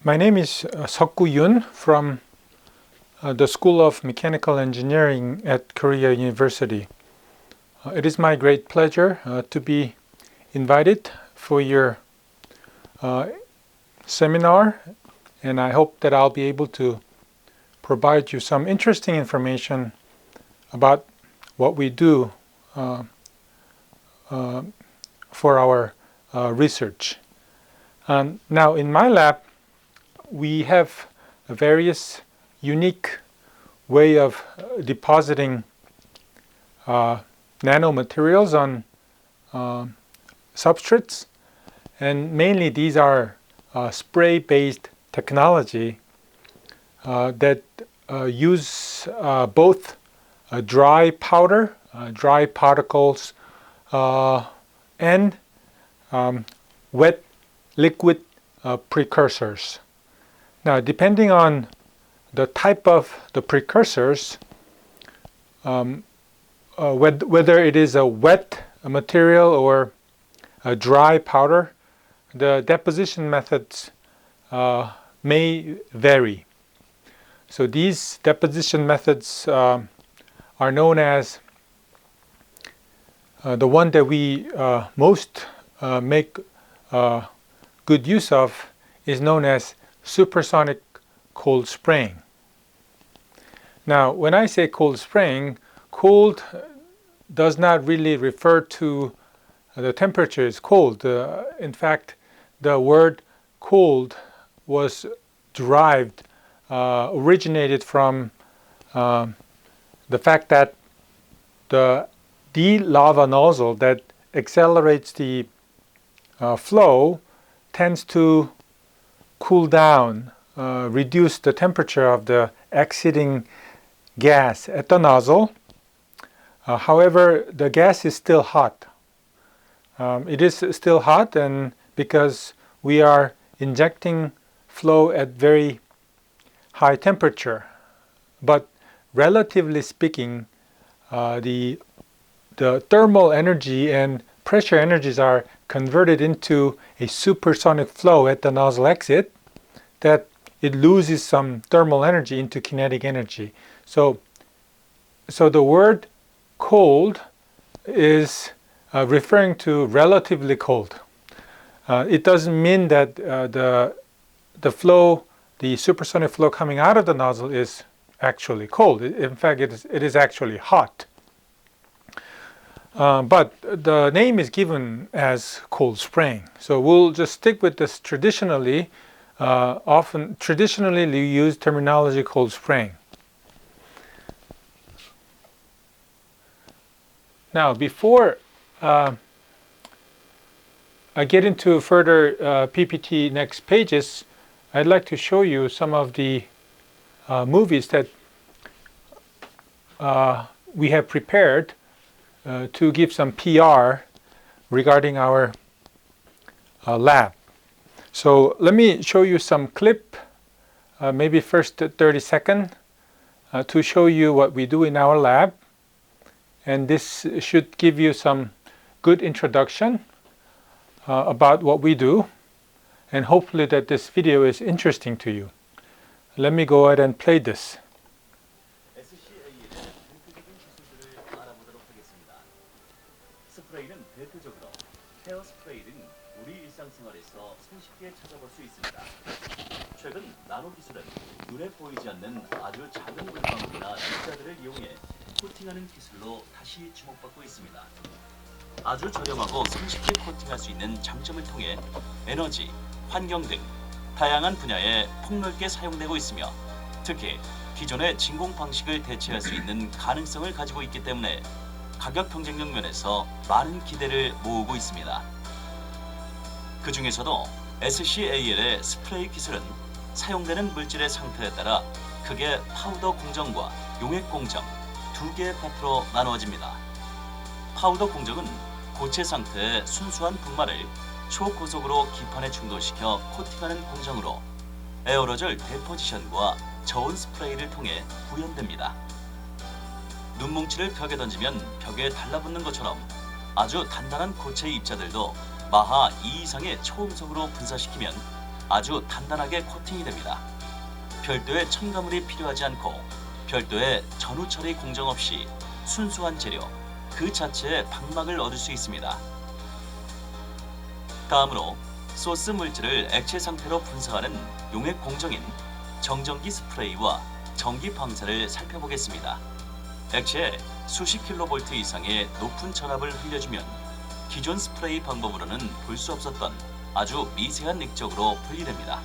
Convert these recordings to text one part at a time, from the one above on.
My name is Seokgu Yoon from the School of Mechanical Engineering at Korea University. It is my great pleasure to be invited for your seminar, and I hope that I'll be able to provide you some interesting information about what we do for our research. Now in my lab, we have a various unique way of depositing nanomaterials on substrates, and mainly these are spray-based technology that use both dry powder, dry particles, and wet liquid precursors. Now, depending on the type of the precursors, whether it is a wet material or a dry powder, the deposition methods may vary. So these deposition methods are known as the one that we most make good use of is known as supersonic cold spraying. Now, when I say cold spraying, cold does not really refer to the temperature is cold. In fact, the word cold was derived, originated from the fact that the lava nozzle that accelerates the flow tends to cool down, reduce the temperature of the exceeding gas at the nozzle. However, the gas is still hot. It is still hot, and because we are injecting flow at very high temperature. But relatively speaking, the thermal energy and pressure energies are converted into a supersonic flow at the nozzle exit, that it loses some thermal energy into kinetic energy. So the word cold is referring to relatively cold. It doesn't mean that the flow, the supersonic flow coming out of the nozzle is actually cold. In fact, it is actually hot. But the name is given as cold spraying. So we'll just stick with this traditionally. Traditionally we use terminology cold spraying. Now, before I get into further PPT next pages, I'd like to show you some of the movies that we have prepared to give some PR regarding our lab. So let me show you some clip, maybe first 30 seconds, to show you what we do in our lab. And this should give you some good introduction about what we do, and hopefully that this video is interesting to you. Let me go ahead and play this. 스프레이는 대표적으로 헤어 스프레이 등 우리 일상생활에서 손쉽게 찾아볼 수 있습니다. 최근 나노 기술은 눈에 보이지 않는 아주 작은 물방울이나 입자들을 이용해 코팅하는 기술로 다시 주목받고 있습니다. 아주 저렴하고 손쉽게 코팅할 수 있는 장점을 통해 에너지, 환경 등 다양한 분야에 폭넓게 사용되고 있으며, 특히 기존의 진공 방식을 대체할 수 있는 가능성을 가지고 있기 때문에 가격 경쟁력 면에서 많은 기대를 모으고 있습니다. 그 중에서도 SCAL의 스프레이 기술은 사용되는 물질의 상태에 따라 크게 파우더 공정과 용액 공정 두 개의 파트로 나누어집니다. 파우더 공정은 고체 상태의 순수한 분말을 초고속으로 기판에 충돌시켜 코팅하는 공정으로 에어로졸 데포지션과 저온 스프레이를 통해 구현됩니다. 눈뭉치를 벽에 던지면 벽에 달라붙는 것처럼 아주 단단한 고체의 입자들도 마하 2 이상의 초음속으로 분사시키면 아주 단단하게 코팅이 됩니다. 별도의 첨가물이 필요하지 않고 별도의 전후 처리 공정 없이 순수한 재료 그 자체의 방막을 얻을 수 있습니다. 다음으로 소스 물질을 액체 상태로 분석하는 용액 공정인 정전기 스프레이와 전기 방사를 살펴보겠습니다. 액체에 수십 킬로볼트 이상의 높은 전압을 흘려주면 기존 스프레이 방법으로는 볼 수 없었던 아주 미세한 액적으로 분리됩니다.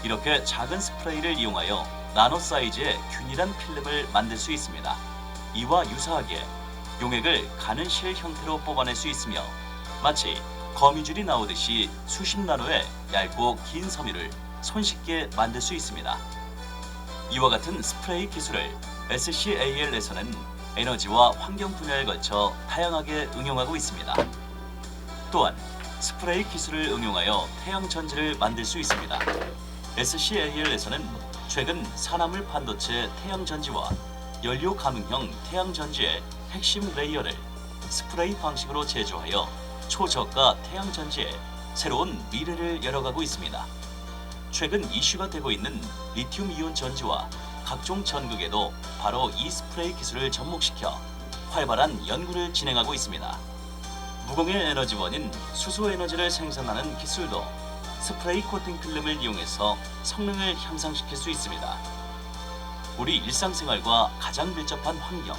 이렇게 작은 스프레이를 이용하여 나노 사이즈의 균일한 필름을 만들 수 있습니다. 이와 유사하게 용액을 가는 실 형태로 뽑아낼 수 있으며 마치 거미줄이 나오듯이 수십 나노의 얇고 긴 섬유를 손쉽게 만들 수 있습니다. 이와 같은 스프레이 기술을 SCAL에서는 에너지와 환경 분야에 걸쳐 다양하게 응용하고 있습니다. 또한 스프레이 기술을 응용하여 태양 전지를 만들 수 있습니다. SCAL에서는 최근 산화물 반도체 태양 전지와 연료 감응형 태양 전지의 핵심 레이어를 스프레이 방식으로 제조하여 초저가 태양 전지에 새로운 미래를 열어가고 있습니다. 최근 이슈가 되고 있는 리튬 이온 전지와 각종 전극에도 바로 이 스프레이 기술을 접목시켜 활발한 연구를 진행하고 있습니다. 무공해 에너지원인 수소 에너지를 생산하는 기술도 스프레이 코팅 필름을 이용해서 성능을 향상시킬 수 있습니다. 우리 일상생활과 가장 밀접한 환경.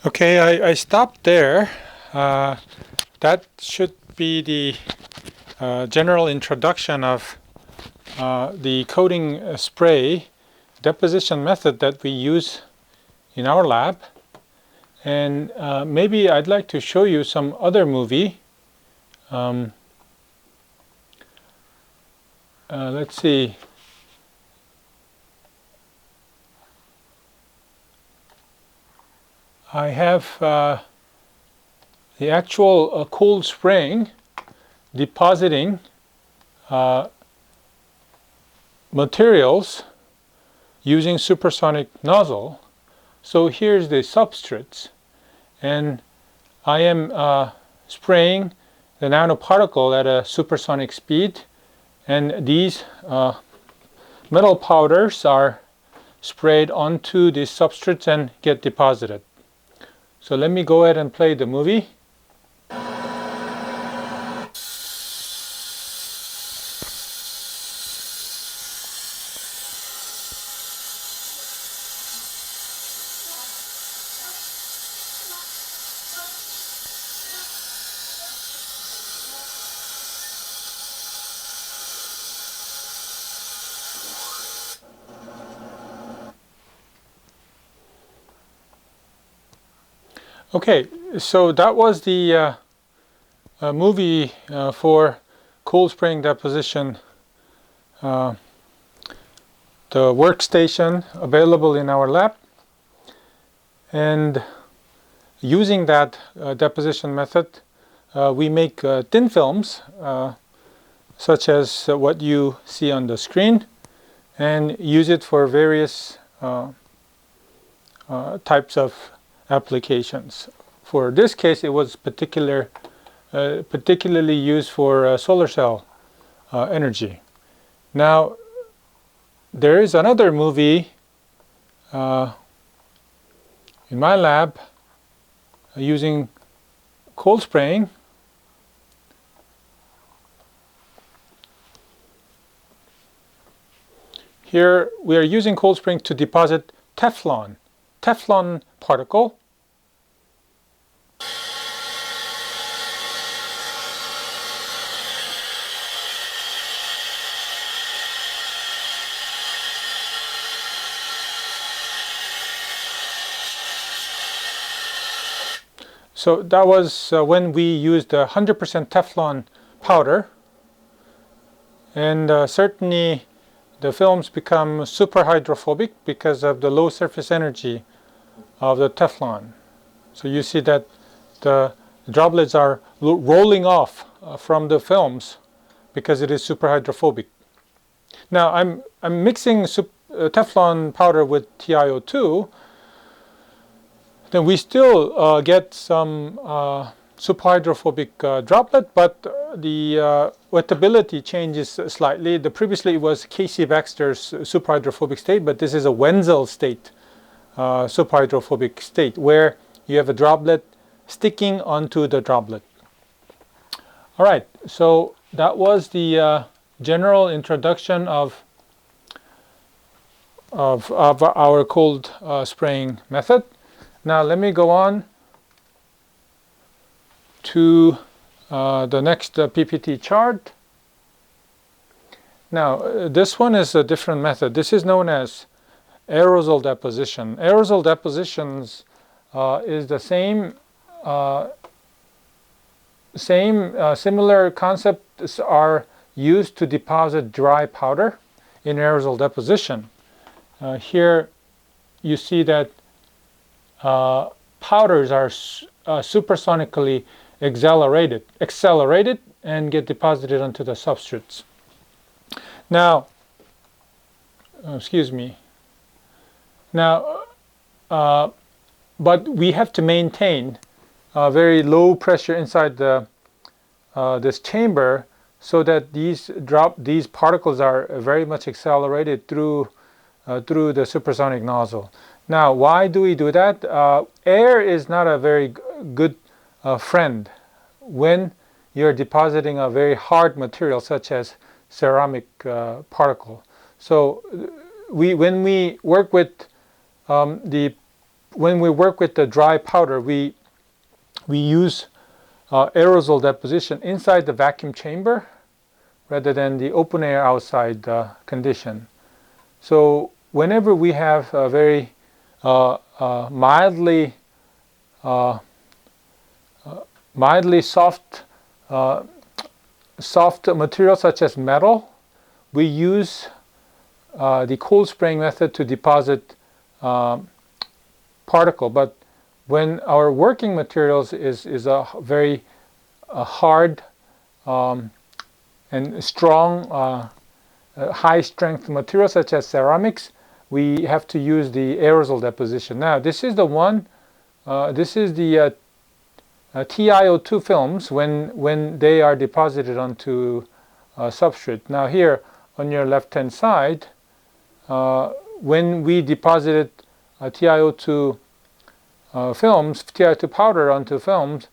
Okay, I stopped there. That should be the general introduction of the coating spray deposition method that we use in our lab. And maybe I'd like to show you some other movie. Let's see. I have the actual cold spraying depositing materials using supersonic nozzle. So here's the substrates, and I am spraying the nanoparticle at a supersonic speed, and these metal powders are sprayed onto these substrates and get deposited. So let me go ahead and play the movie. Okay, so that was the movie for cold spraying deposition, the workstation available in our lab, and using that deposition method we make thin films such as what you see on the screen, and use it for various types of applications. For this case, it was particularly used for solar cell energy. Now, there is another movie in my lab using cold spraying. Here we are using cold spraying to deposit Teflon particle. So that was when we used 100% Teflon powder, and certainly the films become super hydrophobic because of the low surface energy of the Teflon. So you see that the droplets are rolling off from the films because it is super hydrophobic. Now I'm mixing Teflon powder with TiO2. Then we still get some superhydrophobic droplet, but the wettability changes slightly. Previously it was Casey Baxter's superhydrophobic state, but this is a Wenzel state, superhydrophobic state, where you have a droplet sticking onto the droplet. All right, so that was the general introduction of our cold spraying method. Now let me go on to the next PPT chart. Now this one is a different method. This is known as aerosol deposition. Aerosol depositions is the similar concepts are used to deposit dry powder in aerosol deposition. Here you see that powders are supersonically accelerated and get deposited onto the substrates. Now, excuse me. Now, but we have to maintain very low pressure inside this chamber so that these particles are very much accelerated through the supersonic nozzle. Now, why do we do that? Air is not a very good friend when you're depositing a very hard material such as ceramic particle. So when we work with the dry powder, we use aerosol deposition inside the vacuum chamber rather than the open air outside condition. So whenever we have a very mildly soft material such as metal, we use the cold spraying method to deposit particle. But when our working materials is a very hard and strong high strength material such as ceramics, we have to use the aerosol deposition. Now this is the one, this is the TiO2 films when they are deposited onto substrate. Now here on your left hand side, when we deposited TiO2 films, TiO2 powder onto films,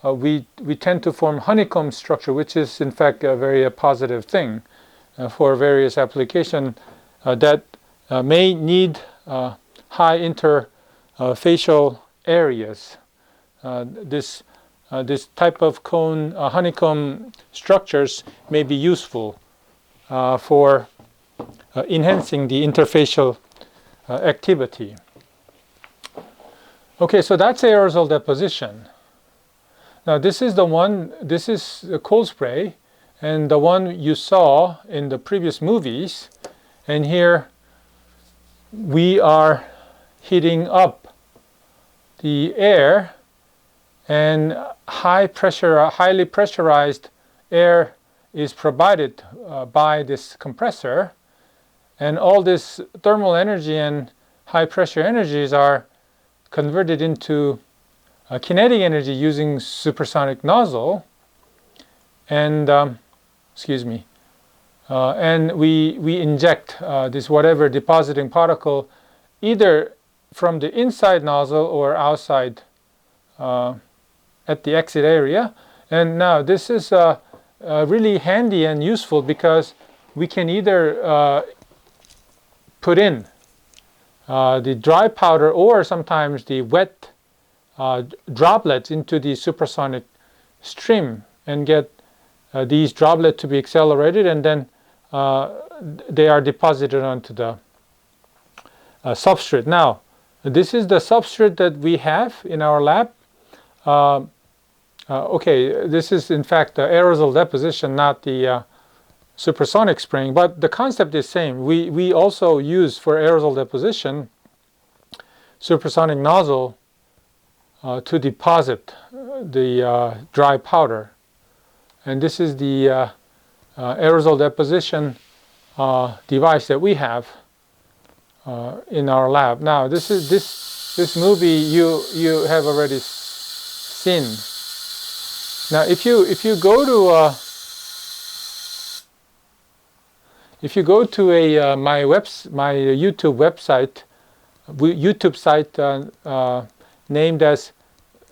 we tend to form honeycomb structure, which is in fact a very positive thing for various applications that may need high interfacial areas. This type of cone honeycomb structures may be useful for enhancing the interfacial activity. Okay, so that's aerosol deposition. Now this is the cold spray, and the one you saw in the previous movies. And here we are heating up the air, and highly pressurized air is provided by this compressor, and all this thermal energy and high pressure energies are converted into kinetic energy using supersonic nozzle, and and we inject this whatever depositing particle either from the inside nozzle or outside at the exit area. And now this is really handy and useful because we can either put in the dry powder or sometimes the wet droplets into the supersonic stream and get these droplets to be accelerated, and then they are deposited onto the substrate. Now this is the substrate that we have in our lab. Okay, this is in fact the aerosol deposition, not the supersonic spraying, but the concept is same. We also use for aerosol deposition supersonic nozzle to deposit the dry powder, and this is the aerosol deposition device that we have in our lab. Now this movie you have already seen Now, if you go to my YouTube website, YouTube site named as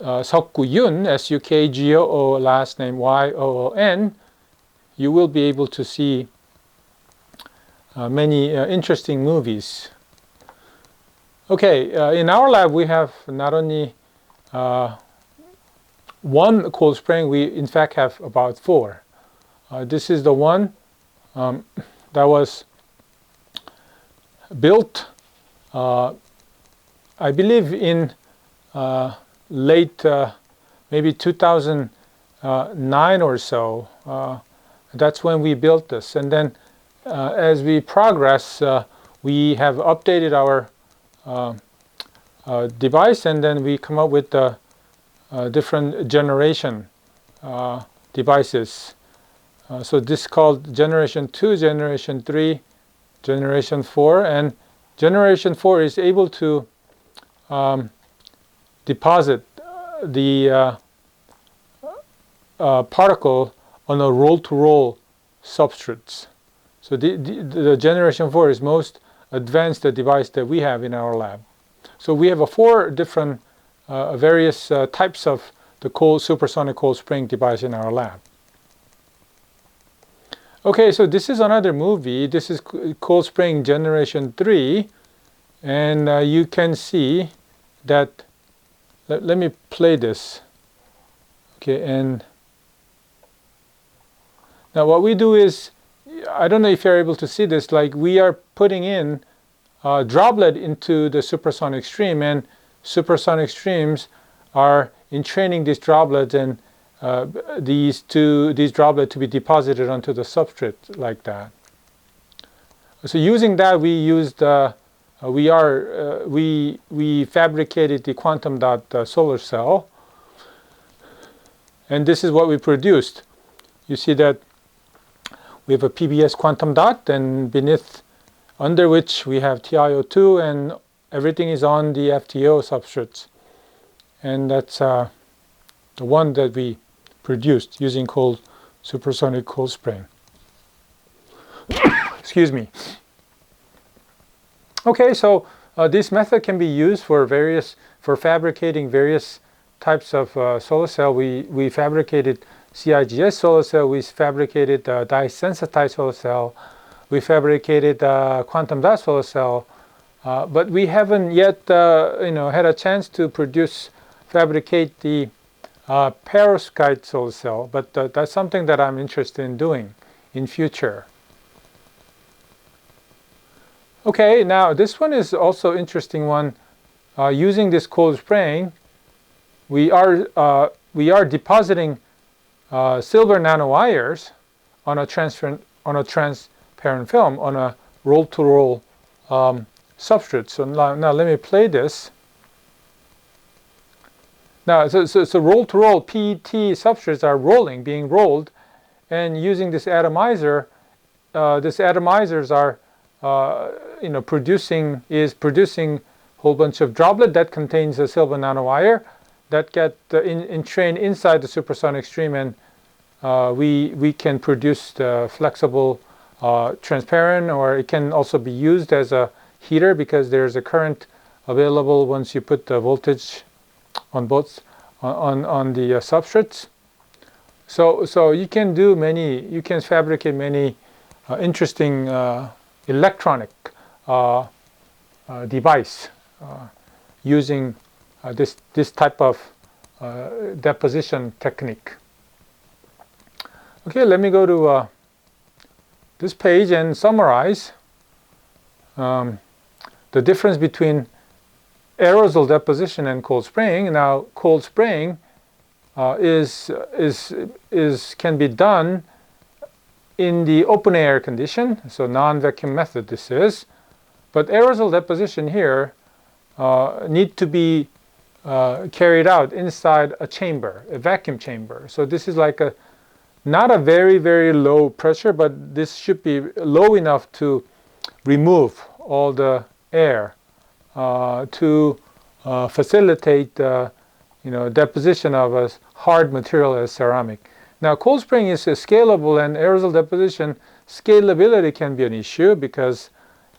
Sukgoon, S-U-K-G-O-O, last name Y-O-O-N, you will be able to see many interesting movies. Okay, in our lab we have not only one cold spring, we in fact have about 4. This is the one that was built, I believe, in late maybe 2009 or so. That's when we built this, and then as we progress, we have updated our device, and then we come up with different generation devices. So this is called generation 2, generation 3, generation 4, and generation 4 is able to deposit the particle on a roll-to-roll substrates. So the generation 4 is most advanced device that we have in our lab. So we have 4 different various types of the supersonic cold spring device in our lab. Okay, so this is another movie. This is cold spring generation 3, and you can see that. Let me play this. Okay, and now what we do is, I don't know if you're able to see this, like we are putting in a droplet into the supersonic stream, and supersonic streams are entraining these droplets, and these droplets to be deposited onto the substrate like that. So using that, we used we fabricated the quantum dot solar cell, and this is what we produced. You see that we have a PBS quantum dot, and beneath, under which we have TiO2, and everything is on the FTO substrates, and that's the one that we produced using supersonic cold spring. Excuse me. Okay, so this method can be used for fabricating various types of solar cell. We fabricated CIGS solar cell. We fabricated dye-sensitized solar cell. We fabricated quantum dot solar cell, but we haven't yet, had a chance to fabricate the perovskite solar cell. But that's something that I'm interested in doing in future. Okay, now this one is also interesting one. Using this cold spring, we are depositing silver nanowires on a transparent film on a roll-to-roll substrate. So now let me play this. Now, so roll-to-roll PET substrates are being rolled, and using this atomizer, these atomizers are producing a whole bunch of droplet that contains a silver nanowire that get entrained inside the supersonic stream, and we can produce the flexible, transparent, or it can also be used as a heater because there's a current available once you put the voltage on both on the substrates. So you can fabricate many interesting electronic device using this type of deposition technique. Okay, let me go to this page and summarize the difference between aerosol deposition and cold spraying. Now, cold spraying can be done in the open air condition, so non-vacuum method this is, but aerosol deposition here need to be carried out inside a chamber, a vacuum chamber. So this is like not a very, very low pressure, but this should be low enough to remove all the air to facilitate deposition of a hard material as ceramic. Now, cold spraying is scalable, and aerosol deposition scalability can be an issue because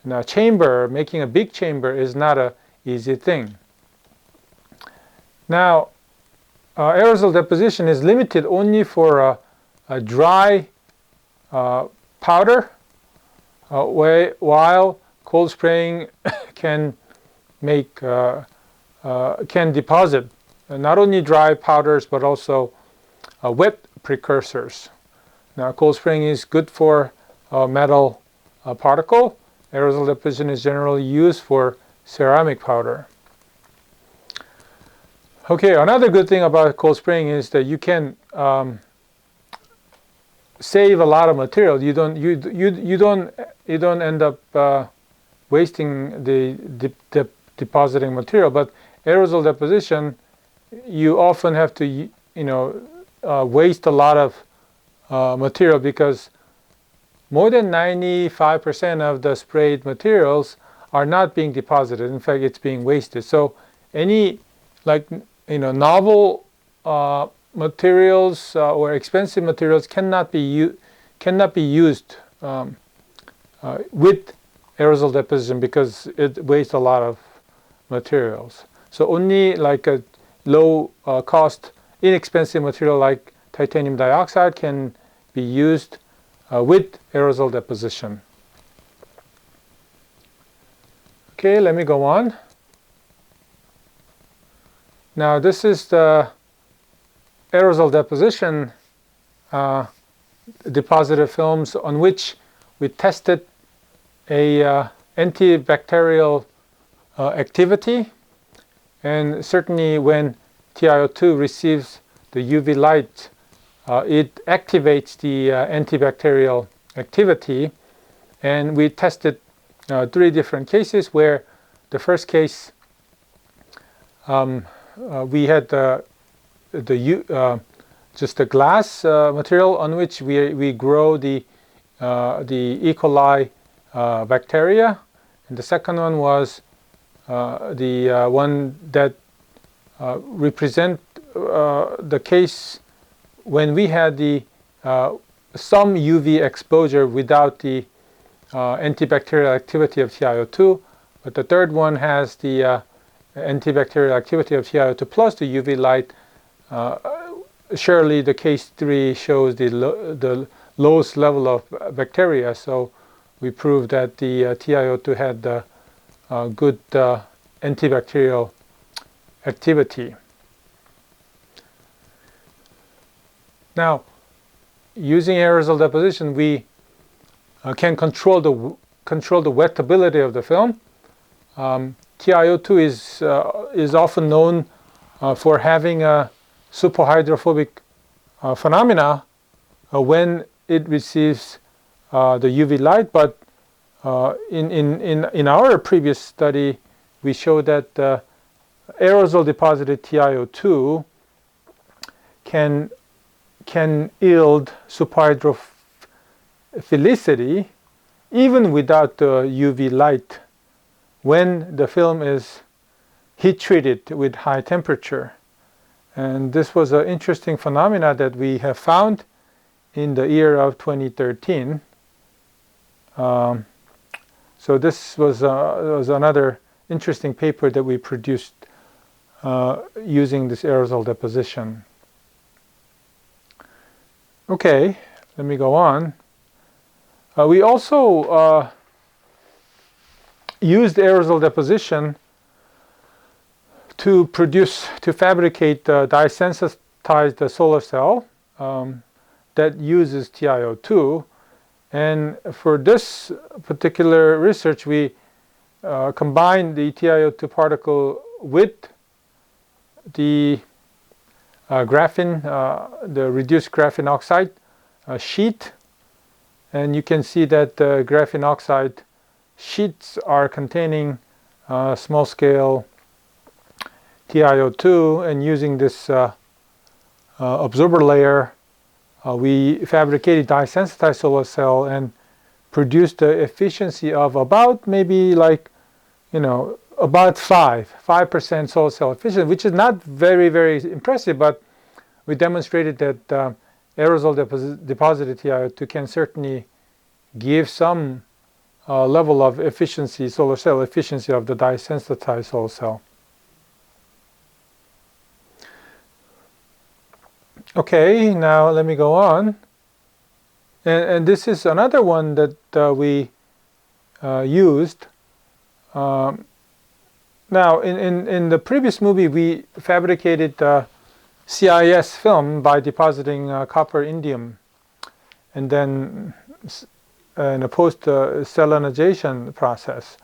making a big chamber is not an easy thing. Now, aerosol deposition is limited only for a dry powder, while cold spraying can deposit not only dry powders but also wet precursors. Now, cold spraying is good for metal particle. Aerosol deposition is generally used for ceramic powder. Okay, another good thing about cold spraying is that you can save a lot of material. You don't end up wasting the depositing material. But aerosol deposition, you often have to waste a lot of material because more than 95% of the sprayed materials are not being deposited. In fact, it's being wasted. So any novel materials or expensive materials cannot be used with aerosol deposition because it wastes a lot of materials. So only like a low cost, inexpensive material like titanium dioxide can be used with aerosol deposition. Okay, let me go on. Now, this is the aerosol deposition deposited films on which we tested a antibacterial activity, and certainly when TiO2 receives the UV light, it activates the antibacterial activity. And we tested 3 different cases where the first case we had just the glass material on which we grow the E. coli bacteria, and the second one was the one that represent the case when we had the some UV exposure without the antibacterial activity of TiO2, but the third one has the antibacterial activity of TiO2 plus the UV light. Surely the case 3 shows the lowest level of bacteria, so we proved that the TiO2 had good antibacterial activity. Now, using aerosol deposition, we can control the wettability of the film. TiO2 is often known for having a superhydrophobic phenomena when it receives the UV light, but in our previous study, we showed that aerosol deposited TiO2 can yield superhydrophilicity even without the UV light when the film is heat treated with high temperature. And this was an interesting phenomena that we have found in the year of 2013. So this was another interesting paper that we produced using this aerosol deposition. Okay, let me go on. We also used aerosol deposition to fabricate dye-sensitized solar cell that uses TiO2. And for this particular research, we combined the TiO2 particle with the graphene, the reduced graphene oxide sheet. And you can see that the graphene oxide sheets are containing small-scale TiO2, and using this absorber layer, we fabricated dye-sensitized solar cell and produced the efficiency of about maybe like about 5% solar cell efficiency, which is not very, very impressive, but we demonstrated that aerosol deposited TiO2 can certainly give some level of efficiency, solar cell efficiency of the dye-sensitized solar cell. Okay, now let me go on. And this is another one that we used. Now, in the previous movie, we fabricated CIGS film by depositing copper indium, and then in a post-selenization process.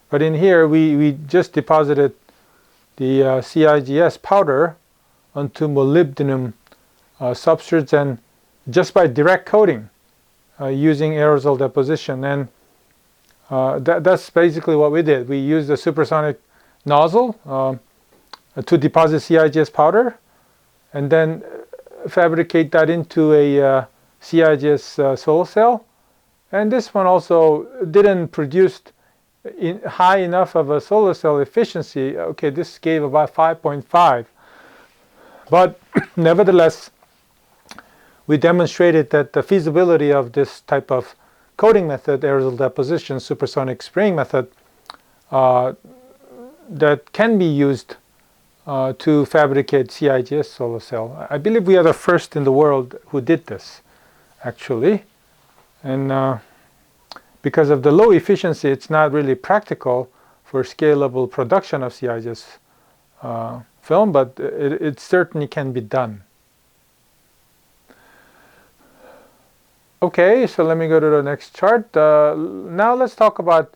But in here, we just deposited the CIGS powder onto molybdenum substrates, and just by direct coating using aerosol deposition. And that's basically what we did. We used a supersonic nozzle to deposit CIGS powder, and then fabricate that into a CIGS solar cell. And this one also didn't produce high enough of a solar cell efficiency. Okay, this gave about 5.5. But nevertheless, we demonstrated that the feasibility of this type of coating method, aerosol deposition, supersonic spraying method, that can be used to fabricate CIGS solar cell. I believe we are the first in the world who did this, actually. And because of the low efficiency, it's not really practical for scalable production of CIGS film, but it certainly can be done. Okay, so let me go to the next chart. Now let's talk about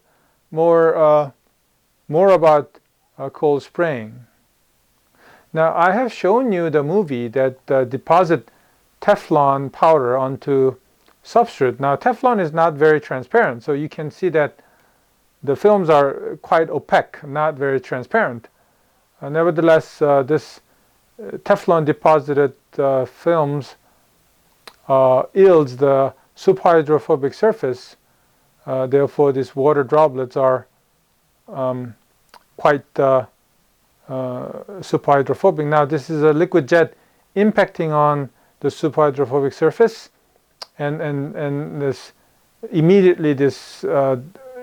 more about cold spraying. Now, I have shown you the movie that deposit Teflon powder onto substrate. Now, Teflon is not very transparent, so you can see that the films are quite opaque, not very transparent. Nevertheless, this Teflon deposited films yields the superhydrophobic surface. Therefore, these water droplets are quite superhydrophobic. Now, this is a liquid jet impacting on the superhydrophobic surface, and this immediately this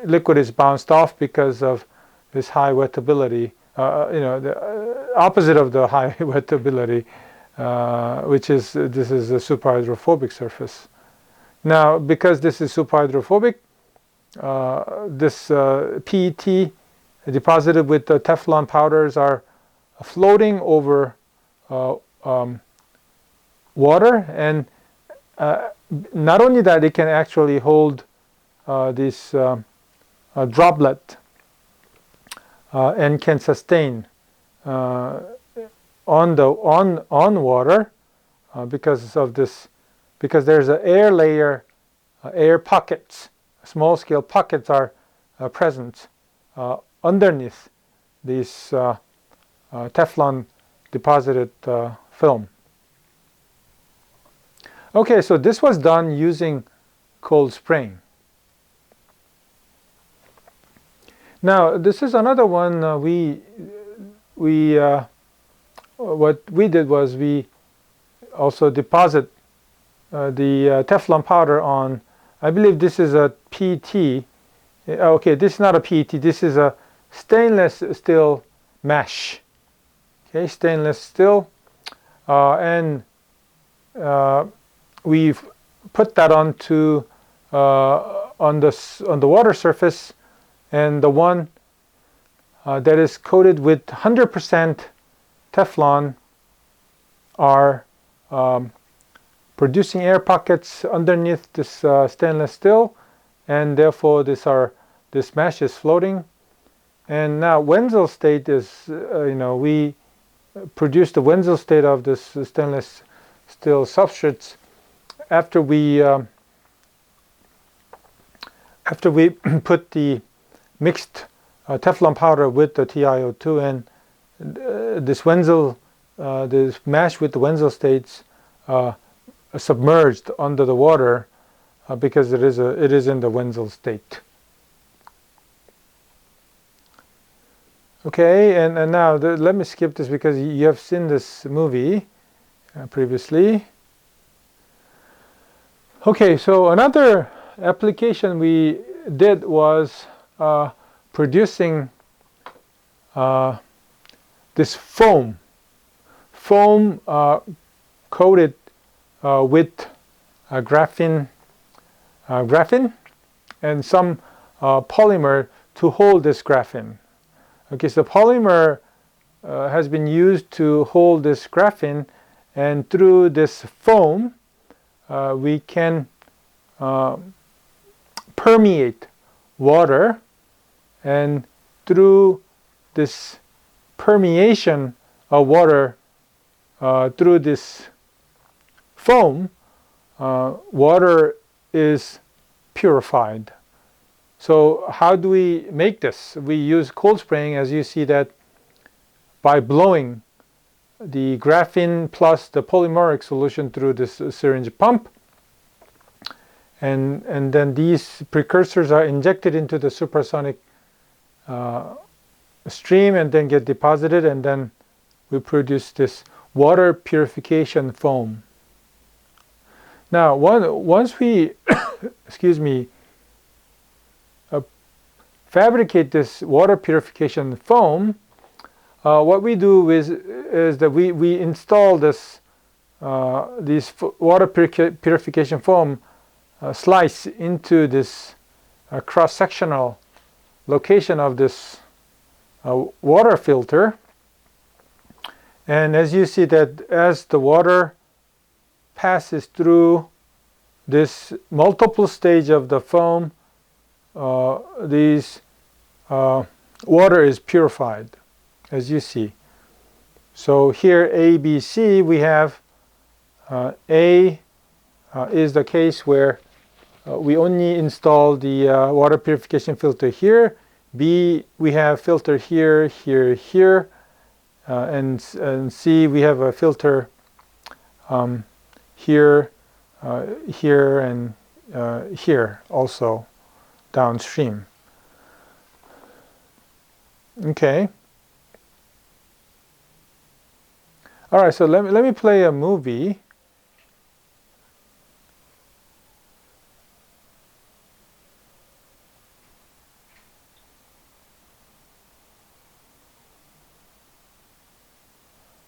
liquid is bounced off because of this high wettability. The opposite of the high wettability, which is this is a superhydrophobic surface. Now, because this is superhydrophobic, this PET deposited with the Teflon powders are floating over water, and not only that, it can actually hold this droplet and can sustain on water because of this, because there's an air layer, air pockets, small scale pockets are present underneath these Teflon deposited film. Okay, so this was done using cold spraying. Now, this is another one. What we did was we also deposit the Teflon powder on, I believe this is a PET. Okay, this is not a PET, this is a stainless steel mesh. Okay, stainless steel, and we've put that onto on the water surface, and the one that is coated with 100% Teflon are producing air pockets underneath this stainless steel, and therefore this mesh is floating. And now Wenzel state is, we produce the Wenzel state of this stainless steel substrates after we put the mixed Teflon powder with the TiO2, and this Wenzel, this mesh with the Wenzel states submerged under the water because it is in the Wenzel state. Okay, and now let me skip this because you have seen this movie previously. Okay, so another application we did was producing this foam coated with graphene and some polymer to hold this graphene. Okay, so polymer has been used to hold this graphene, and through this foam we can permeate water, and through this permeation of water through this foam, water is purified. So how do we make this? We use cold spraying, as you see that, by blowing the graphene plus the polymeric solution through this syringe pump, and then these precursors are injected into the supersonic stream and then get deposited, and then we produce this water purification foam. Now once we excuse me, fabricate this water purification foam, what we do is that we install this these water purification foam slice into this cross-sectional location of this water filter. And as you see that as the water passes through this multiple stage of the foam, water is purified, as you see. So here A, B, C, we have A is the case where we only install the water purification filter here. B, we have filter here, here, here, and C, we have a filter here, here, and here also downstream. Okay. All right, so let me play a movie.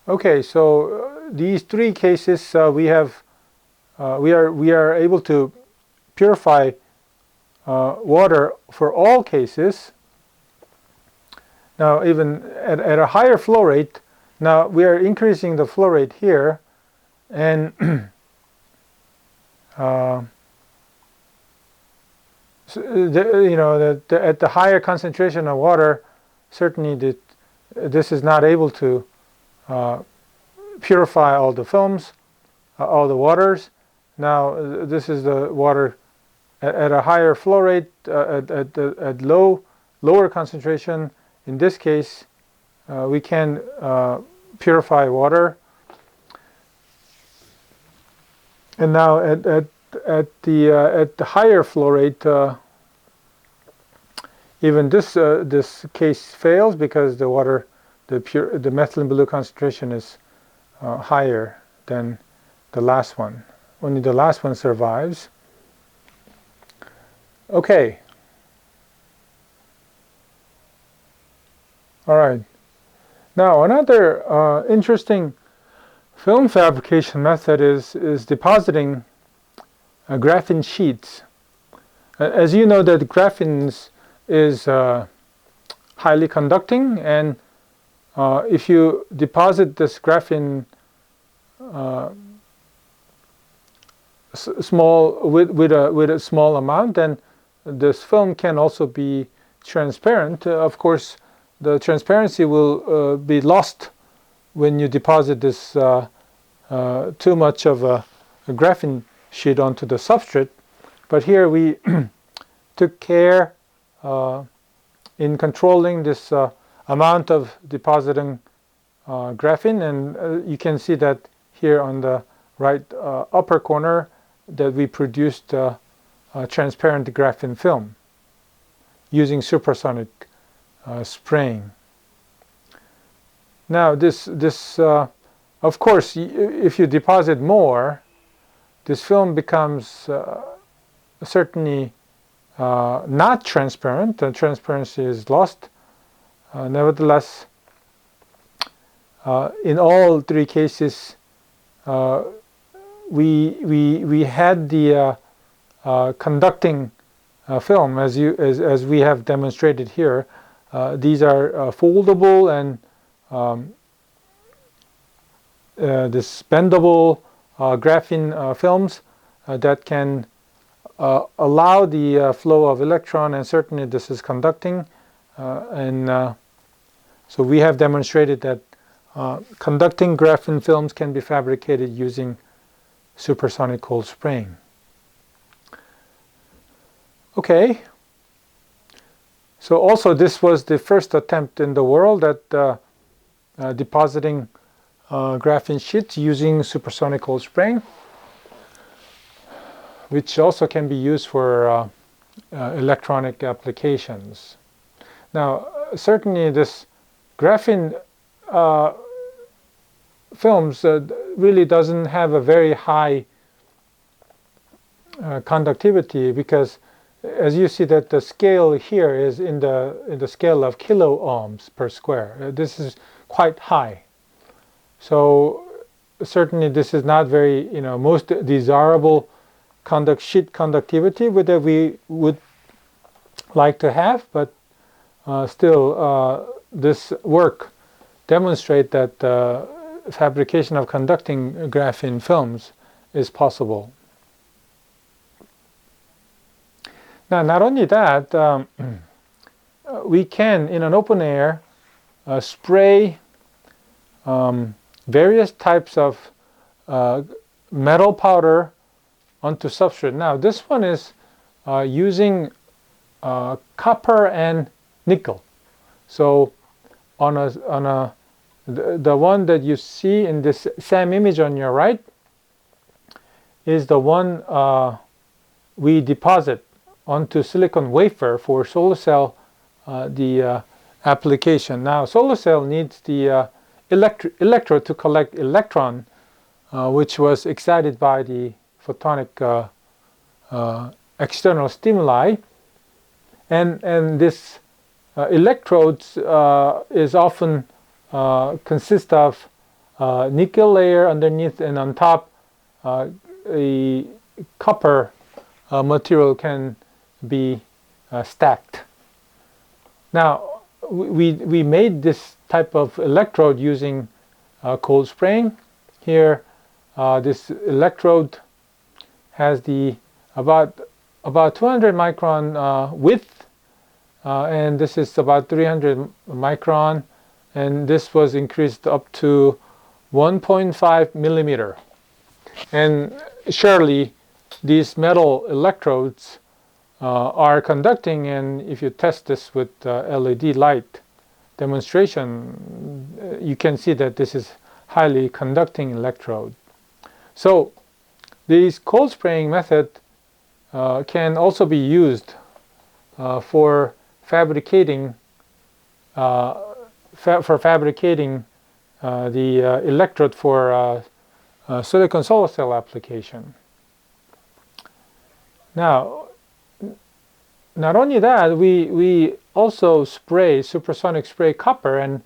Okay, so these three cases we are able to purify water for all cases. Now, even at a higher flow rate, now we are increasing the flow rate here, and at the higher concentration of water, certainly this is not able to purify all the films, all the waters. Now this is the water at a higher flow rate, at lower concentration. In this case, we can purify water. And now at the higher flow rate, even this case fails because the water, the methylene blue concentration is higher than the last one. Only the last one survives. Okay. All right. Now another interesting film fabrication method is depositing graphene sheets. As you know, that graphene is highly conducting, and if you deposit this graphene with a small amount, then this film can also be transparent. Of course, the transparency will be lost when you deposit this too much of a graphene sheet onto the substrate. But here we took care in controlling this amount of depositing graphene, and you can see that here on the right upper corner that we produced transparent graphene film using supersonic spraying. Now of course, if you deposit more, this film becomes certainly not transparent. The transparency is lost. Nevertheless, in all three cases, we had the conducting film, as we have demonstrated here. These are foldable and this bendable graphene films that can allow the flow of electron, and certainly this is conducting. So we have demonstrated that conducting graphene films can be fabricated using supersonic cold spraying. Okay. So also this was the first attempt in the world at depositing graphene sheets using supersonic cold spraying, which also can be used for electronic applications. Now, certainly this graphene films really doesn't have a very high conductivity, because as you see that the scale here is in the scale of kilo ohms per square. This is quite high. So certainly this is not very, most desirable sheet conductivity that we would like to have, but still this work demonstrates that fabrication of conducting graphene films is possible. Now, not only that, we can, in an open air, spray various types of metal powder onto substrate. Now, this one is using copper and nickel. So, the one that you see in this SAM image on your right is the one we deposit onto silicon wafer for solar cell application. Now, solar cell needs the electrode to collect electron, which was excited by the photonic external stimuli, and this electrodes is often consist of nickel layer underneath, and on top a copper material can be stacked. Now, we made this type of electrode using cold spraying. Here, this electrode has about 200 micron width, and this is about 300 micron, and this was increased up to 1.5 millimeter. And surely these metal electrodes are conducting, and if you test this with LED light demonstration, you can see that this is highly conducting electrode. So this cold spraying method can also be used for fabricating the electrode for silicon solar cell application. Now, not only that, we also spray supersonic spray copper and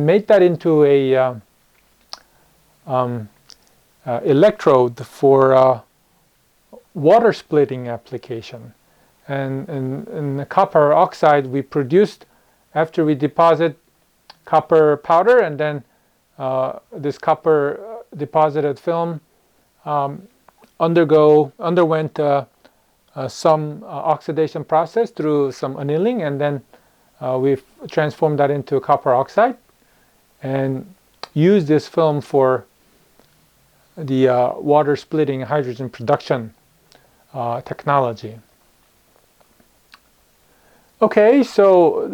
make that into a electrode for water splitting application. And the copper oxide we produced after we deposit copper powder, and then this copper deposited film underwent some oxidation process through some annealing, and then we've transformed that into copper oxide and used this film for the water splitting hydrogen production technology. Okay, so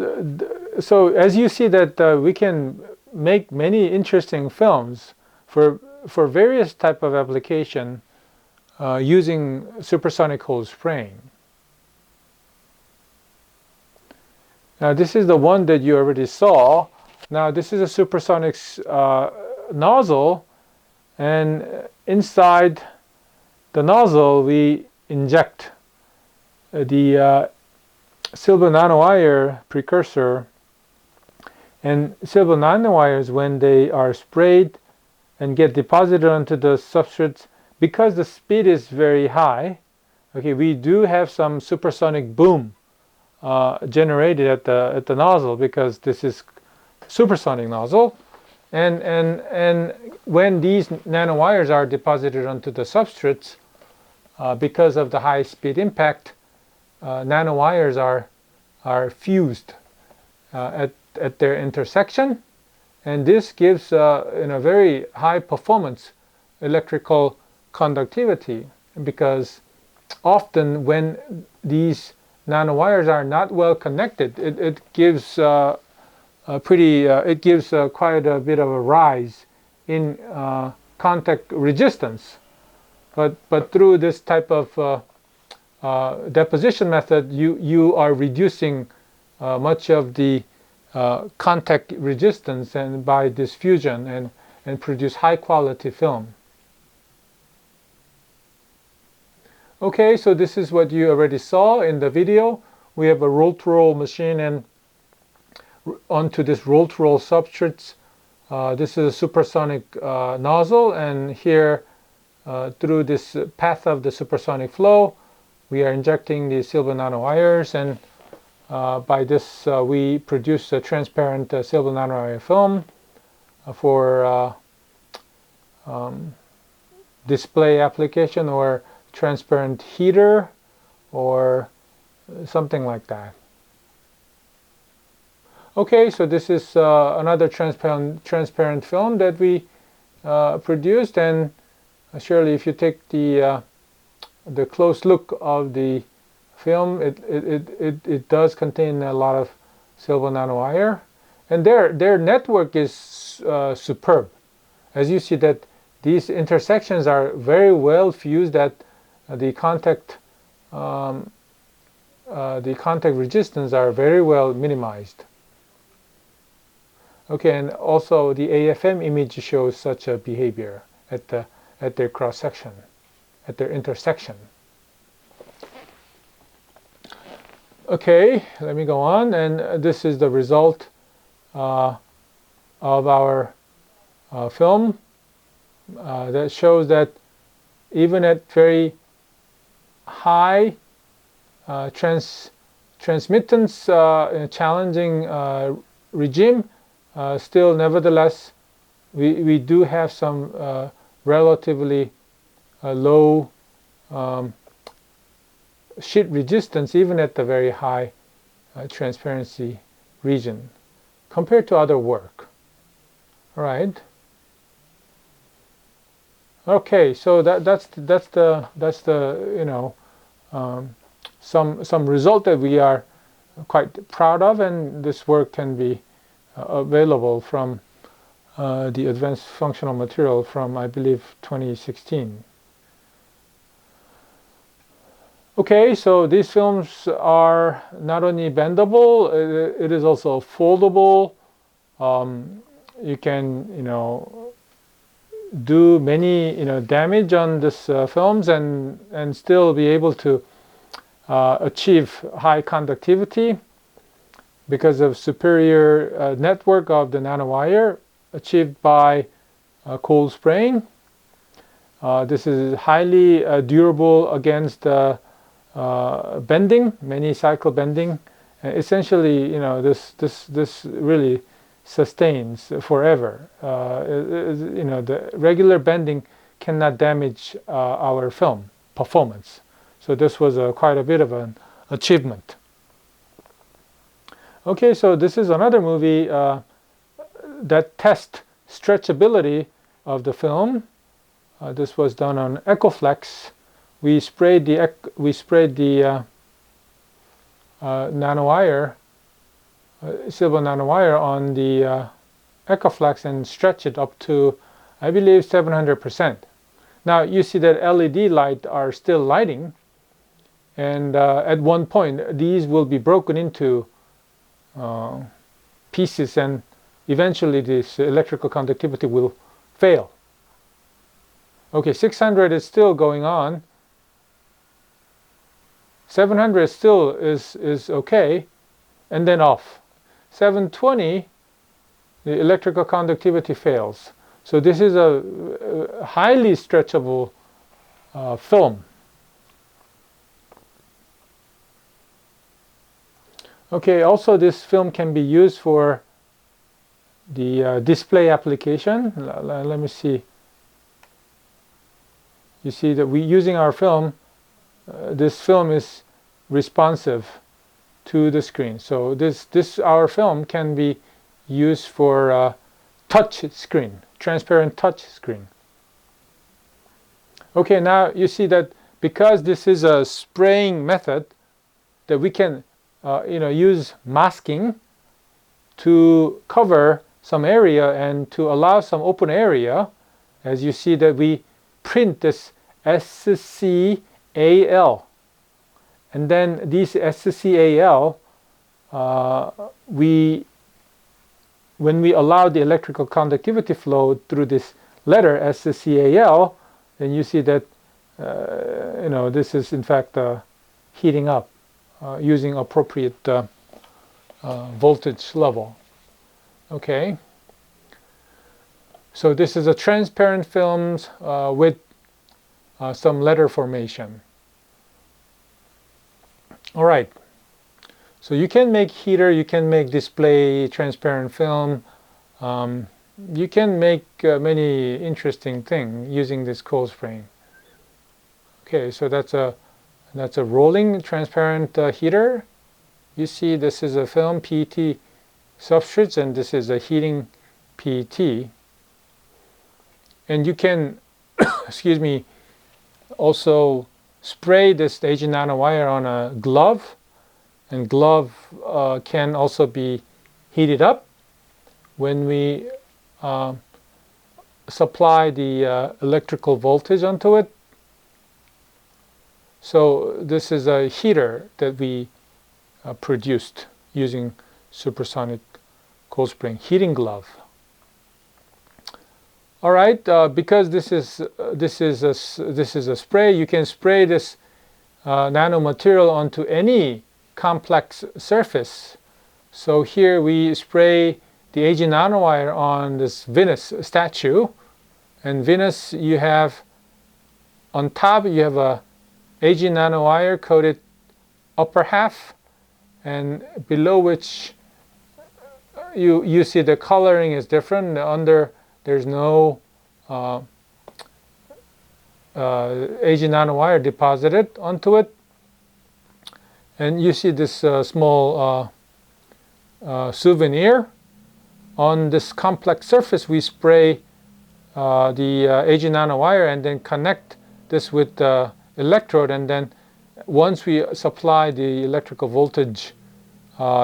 as you see that we can make many interesting films for various type of application using supersonic cold spraying. Now this is the one that you already saw. Now this is a supersonic nozzle, and inside the nozzle we inject the silver nanowire precursor. And silver nanowires, when they are sprayed and get deposited onto the substrates, because the speed is very high, okay, we do have some supersonic boom generated at the nozzle, because this is supersonic nozzle, and when these nanowires are deposited onto the substrates, because of the high speed impact, nanowires are fused at their intersection, and this gives very high performance electrical conductivity, because often when these nanowires are not well connected, it gives quite a bit of a rise in contact resistance. But through this type of deposition method, you are reducing much of the contact resistance, and by this fusion, and produce high quality film. Okay, so this is what you already saw in the video. We have a roll-to-roll machine, and onto this roll-to-roll substrates, this is a supersonic nozzle, and here through this path of the supersonic flow, we are injecting the silver nanowires, and by this we produce a transparent silver nanowire film for display application, or transparent heater, or something like that. Okay, so this is another transparent film that we produced, and surely if you take the close look of the film, it does contain a lot of silver nanowire, and their network is superb. As you see that these intersections are very well fused, that the contact resistance are very well minimized. Okay, and also the AFM image shows such a behavior at their cross section, at their intersection. Okay, let me go on, and this is the result of our film that shows that even at very high transmittance in a challenging regime, still nevertheless we do have some relatively low sheet resistance, even at the very high transparency region, compared to other work. All right. Okay, so that's the some result that we are quite proud of, and this work can be available from the Advanced Functional Material from, I believe, 2016. Okay, so these films are not only bendable, it is also foldable. You can, do many, damage on this films and still be able to achieve high conductivity because of superior network of the nanowire achieved by cold spraying. This is highly durable against bending, many cycle bending. Essentially, this really sustains forever. The regular bending cannot damage our film performance. So this was quite a bit of an achievement. Okay, so this is another movie that tests stretchability of the film. This was done on Ecoflex. We sprayed the nanowire, silver nanowire on the Ecoflex and stretch it up to, I believe, 700%. Now you see that LED light are still lighting, and at one point these will be broken into pieces, and eventually this electrical conductivity will fail. Okay, 600 is still going on. 700 still is okay, and then off. 720, the electrical conductivity fails. So this is a highly stretchable film. Okay, also this film can be used for the display application. Let me see. You see that we using our film, this film is responsive to the screen. So our film can be used for touch screen, transparent touch screen. Okay, now you see that because this is a spraying method, that we can use masking to cover some area and to allow some open area. As you see that we print this SCAL, and then these SCAL, when we allow the electrical conductivity flow through this letter SCAL, then you see that this is in fact heating up using appropriate voltage level. Okay, so this is a transparent films with some letter formation. All right, so you can make heater, you can make display transparent film, you can make many interesting things using this cold spraying. Okay, so that's a rolling transparent heater. You see this is a film PET substrates, and this is a heating PET. And you can excuse me, also spray this agent nanowire on a glove, and glove can also be heated up when we supply the electrical voltage onto it. So this is a heater that we produced using supersonic cold spraying heating glove. All right, because this is a spray, you can spray this nanomaterial onto any complex surface. So here we spray the agent nanowire on this Venus statue, and Venus, you have on top you have a agent nanowire coated upper half, and below which you see the coloring is different. Under there's no agent nanowire deposited onto it, and you see this small souvenir. On this complex surface we spray the agent nanowire and then connect this with the electrode, and then once we supply the electrical voltage,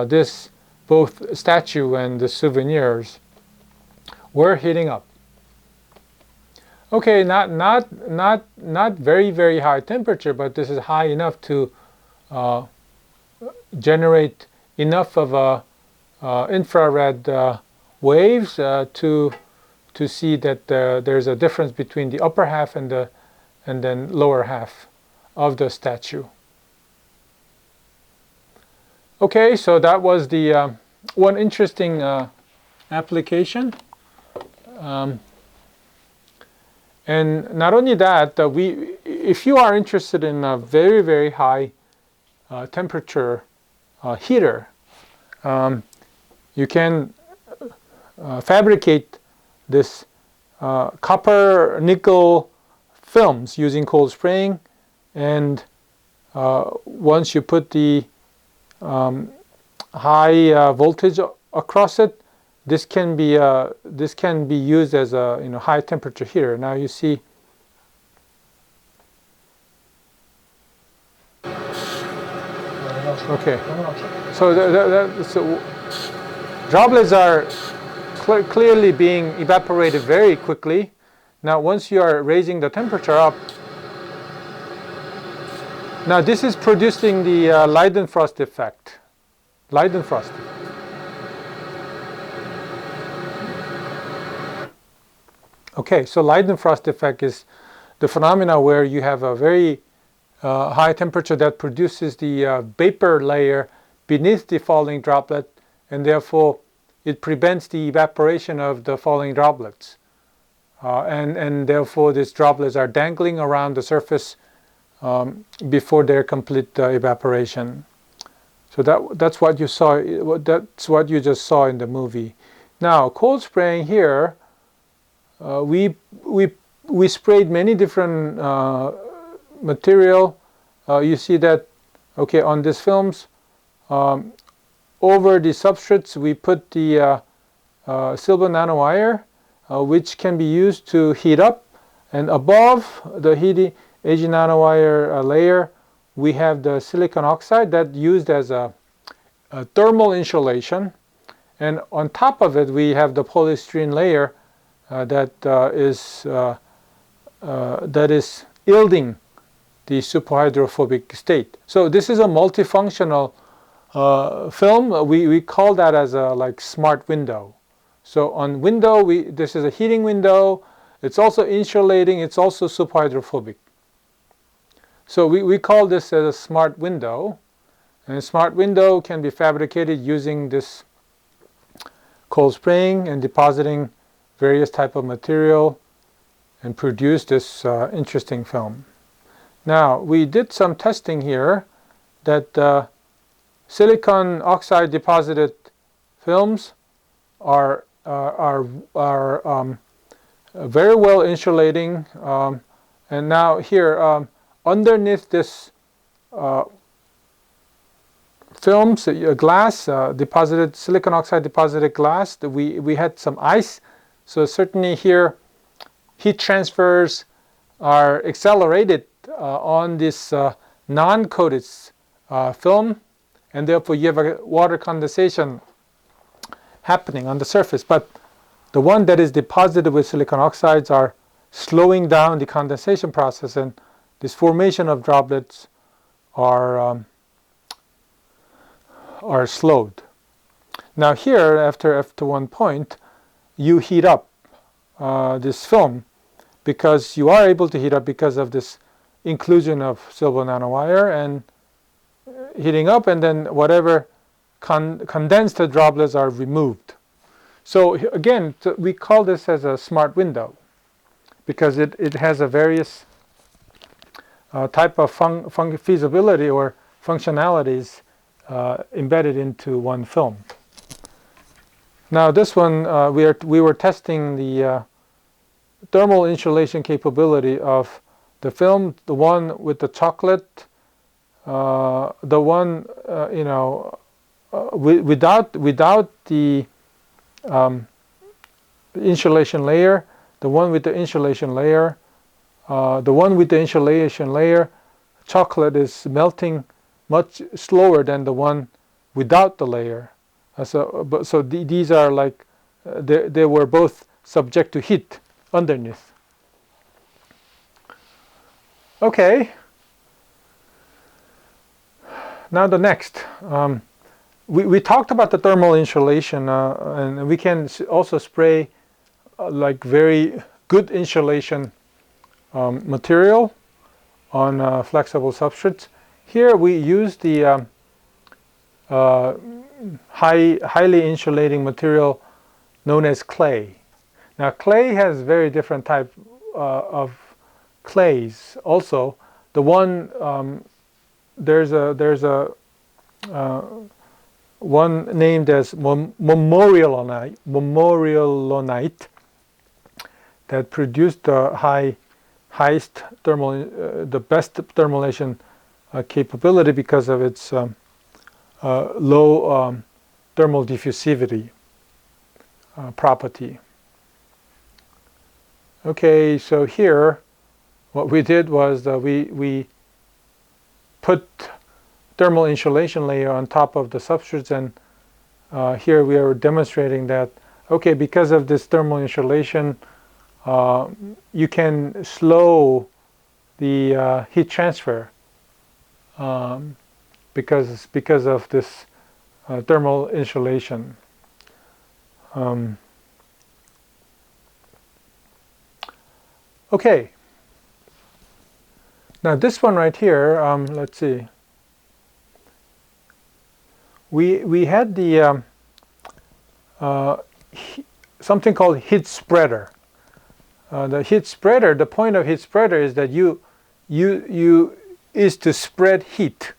this both statue and the souvenirs were heating up. Okay, not very high temperature, but this is high enough to generate enough of a infrared waves to see that there's a difference between the upper half and then lower half of the statue. Okay, so that was the one interesting application. And not only that, if you are interested in a very high temperature heater, you can fabricate this copper nickel films using cold spraying, and once you put the high voltage across it, this can be used as a high temperature heater. Now you see okay, so droplets are clearly being evaporated very quickly. Now once you are raising the temperature up, now this is producing the Leidenfrost effect. Leidenfrost. Okay, so Leidenfrost effect is the phenomena where you have a very high temperature that produces the vapor layer beneath the falling droplet, and therefore it prevents the evaporation of the falling droplets. And therefore these droplets are dangling around the surface before their complete evaporation. So that's what you saw. That's what you just saw in the movie. Now, cold spraying here, we sprayed many different material. You see that, okay, on these films, over the substrates we put the silver nanowire, which can be used to heat up, and above the heating Ag nanowire layer we have the silicon oxide that used as a thermal insulation, and on top of it we have the polystyrene layer that is yielding the superhydrophobic state. So this is a multifunctional film. We call that as a like smart window. So on window, this is a heating window. It's also insulating. It's also superhydrophobic. So we call this as a smart window. And a smart window can be fabricated using this cold spraying and depositing various type of material and produce this interesting film. Now, we did some testing here that silicon oxide deposited films are very well insulating, and now here underneath this films, glass, deposited silicon oxide deposited glass, we had some ice, so certainly here heat transfers are accelerated on this non-coated film, and therefore you have a water condensation happening on the surface. But the one that is deposited with silicon oxides are slowing down the condensation process, and this formation of droplets are slowed. Now here, after one point, you heat up this film, because you are able to heat up because of this inclusion of silver nanowire and heating up, and then whatever condensed droplets are removed. So again, we call this as a smart window because it has a various type of feasibility or functionalities embedded into one film. Now this one, we were testing the thermal insulation capability of the film, the one with the chocolate, the one without the insulation layer, the one with the insulation layer, the one with the insulation layer, chocolate is melting much slower than the one without the layer. So these are like they were both subject to heat underneath. Okay. Now the next. We talked about the thermal insulation, and we can also spray like very good insulation material on flexible substrates. Here we use the highly insulating material known as clay. Now clay has very different type of clays. Also, the one there's a one named as memorialonite that produced the highest thermal, the best thermalation capability because of its low thermal diffusivity property. Okay, so here what we did was we put thermal insulation layer on top of the substrates, and here we are demonstrating that, okay, because of this thermal insulation, you can slow the heat transfer because of this thermal insulation. Okay. Now this one right here, let's see. We had the something called heat spreader. The heat spreader. The point of heat spreader is that is to spread heat.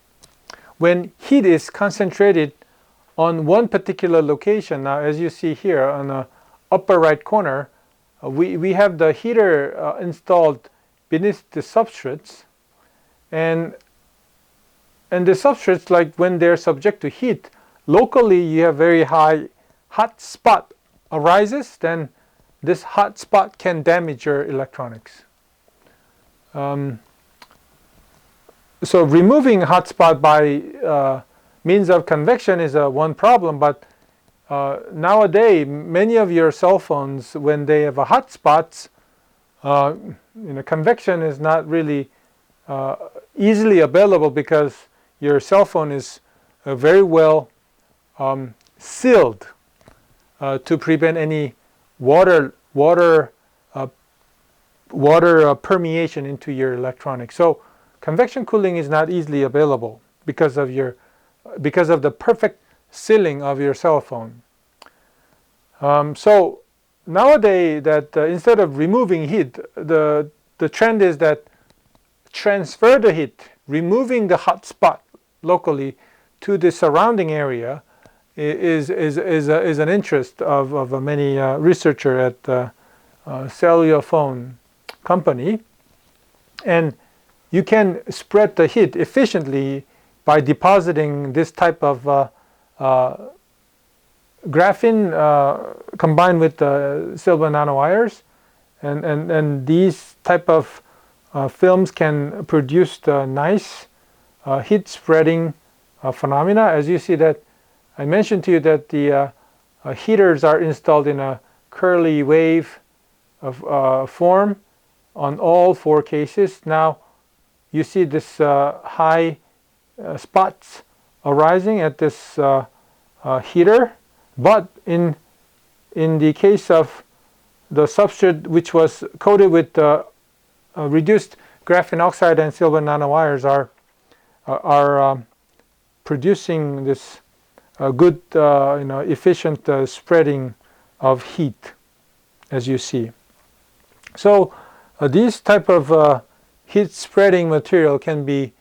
When heat is concentrated on one particular location, now as you see here on the upper right corner, we have the heater installed beneath the substrates, and the substrates, like when they're subject to heat, locally you have very high hot spot arises, then this hot spot can damage your electronics. So removing hot spot by means of convection is one problem, but nowadays many of your cell phones, when they have a hot spots, convection is not really easily available because your cell phone is very well sealed to prevent any water permeation into your electronics. So convection cooling is not easily available because of the perfect sealing of your cell phone. So nowadays, that instead of removing heat, the trend is that transfer the heat, removing the hot spot locally to the surrounding area is an interest of many researchers at cellular phone company. And you can spread the heat efficiently by depositing this type of graphene combined with silver nanowires, and these type of films can produce the nice heat spreading phenomena. As you see that I mentioned to you that the heaters are installed in a curly wave of form on all four cases. Now you see this high spots arising at this heater, but in the case of the substrate which was coated with reduced graphene oxide and silver nanowires are producing this good efficient spreading of heat, as you see. So these type of heat spreading material can be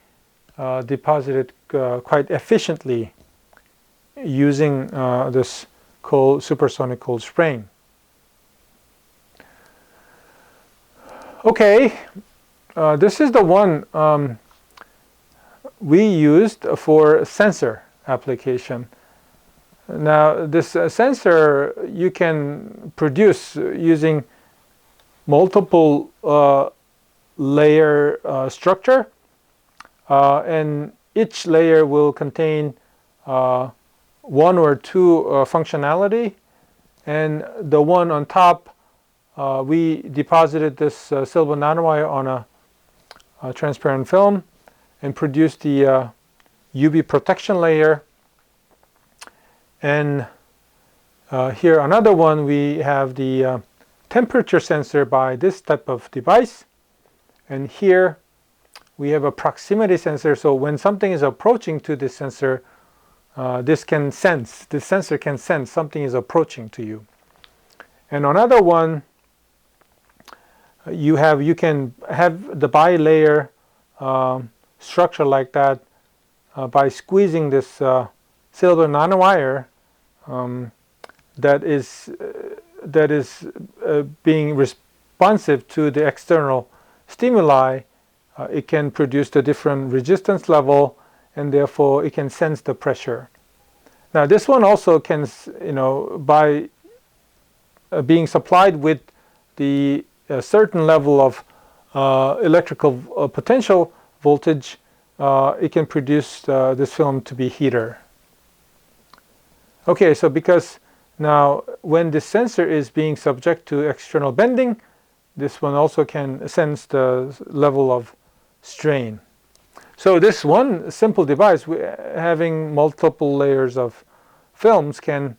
deposited quite efficiently using this supersonic cold spraying. Okay, this is the one we used for sensor application. Now this sensor you can produce using multiple layer structure, and each layer will contain one or two functionality, and the one on top we deposited this silver nanowire on a transparent film and produced the UV protection layer. And here another one, we have the temperature sensor by this type of device, and here we have a proximity sensor. So when something is approaching to this sensor, this sensor can sense something is approaching to you. And another one, you can have the bilayer structure like that by squeezing this silver nanowire that is being responsive to the external stimuli. It can produce the different resistance level, and therefore it can sense the pressure. Now this one also can, by being supplied with the certain level of electrical potential voltage, it can produce this film to be heater. Okay, so because now when the sensor is being subject to external bending, this one also can sense the level of strain. So this one simple device, having multiple layers of films, can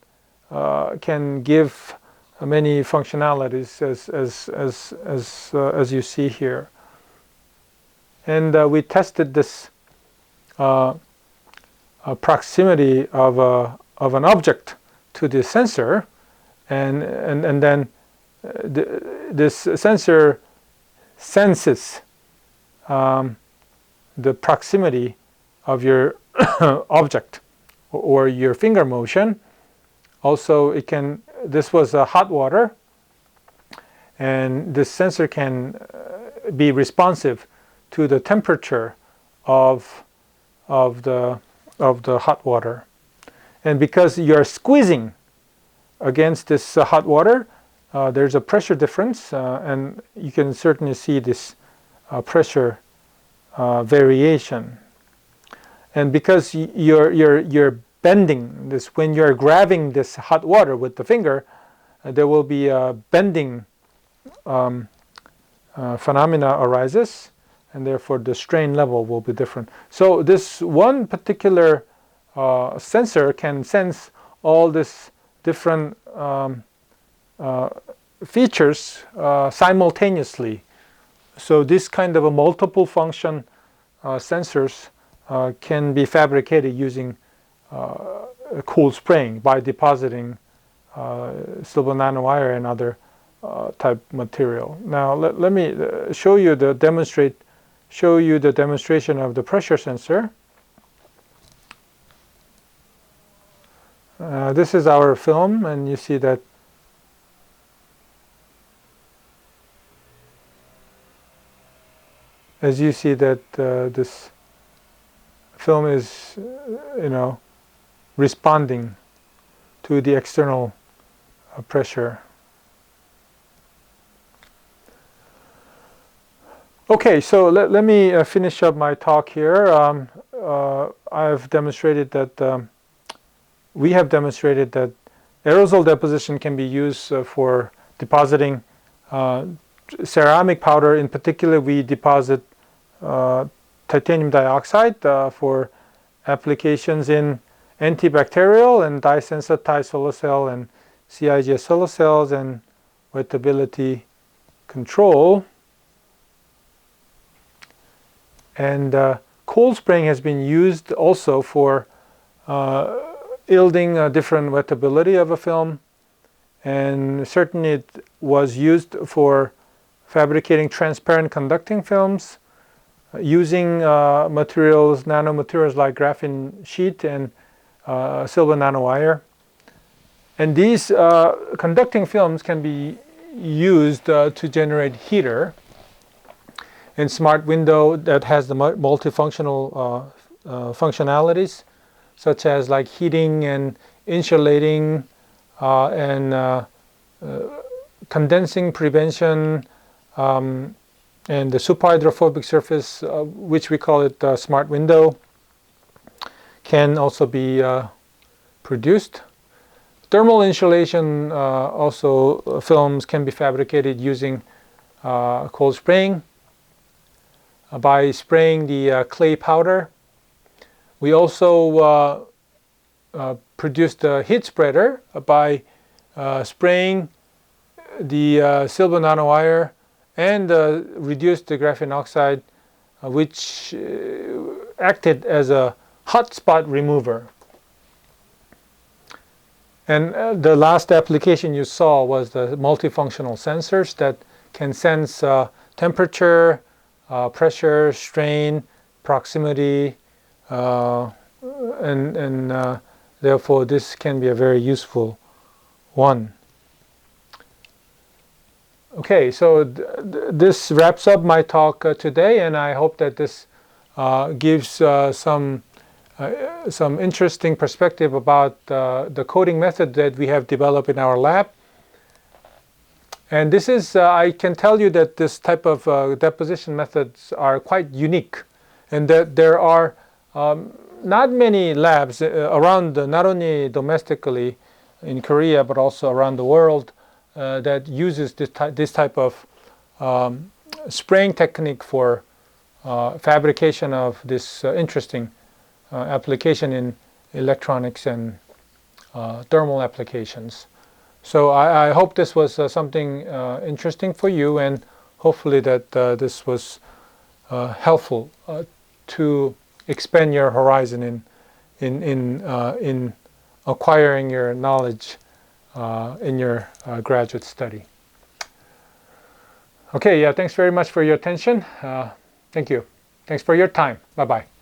give many functionalities as you see here. And we tested this proximity of an object to the sensor, and then this sensor senses the proximity of your object or your finger motion. Also, this was hot water, and this sensor can be responsive to the temperature of the hot water. And because you're squeezing against this hot water, there's a pressure difference, and you can certainly see this pressure variation. And because you're bending this, when you're grabbing this hot water with the finger, there will be a bending phenomena arises, and therefore the strain level will be different. So this one particular sensor can sense all these different features simultaneously. So this kind of a multiple function sensors can be fabricated using cold spraying by depositing silver nanowire and other type material. Now let me show you the demonstration of the pressure sensor. This is our film, and you see that as you see that this film is responding to the external pressure. Okay, so let me finish up my talk here. I've demonstrated that we have demonstrated that aerosol deposition can be used for depositing ceramic powder. In particular, we deposit titanium dioxide for applications in antibacterial and dye-sensitized solar cell and CIGS solar cells and wettability control. And cold spraying has been used also for yielding different wettability of a film, and certainly it was used for fabricating transparent conducting films using nanomaterials like graphene sheet and silver nanowire. And these conducting films can be used to generate heater. In smart window that has the multifunctional functionalities, such as like heating and insulating and condensing prevention, and the superhydrophobic surface, which we call it smart window, can also be produced. Thermal insulation also films can be fabricated using cold spraying. By spraying the clay powder. We also produced a heat spreader by spraying the silver nanowire and reduced the graphene oxide, which acted as a hot spot remover. And the last application you saw was the multifunctional sensors that can sense temperature, pressure, strain, proximity, and therefore this can be a very useful one. Okay, so this wraps up my talk today, and I hope that this gives some interesting perspective about the coating method that we have developed in our lab. And this is, I can tell you that this type of deposition methods are quite unique, and that there are not many labs around, not only domestically in Korea, but also around the world that uses this type of spraying technique for fabrication of this interesting application in electronics and thermal applications. So I hope this was something interesting for you, and hopefully that this was helpful to expand your horizon in acquiring your knowledge in your graduate study. Okay, yeah, thanks very much for your attention. Thank you. Thanks for your time. Bye-bye.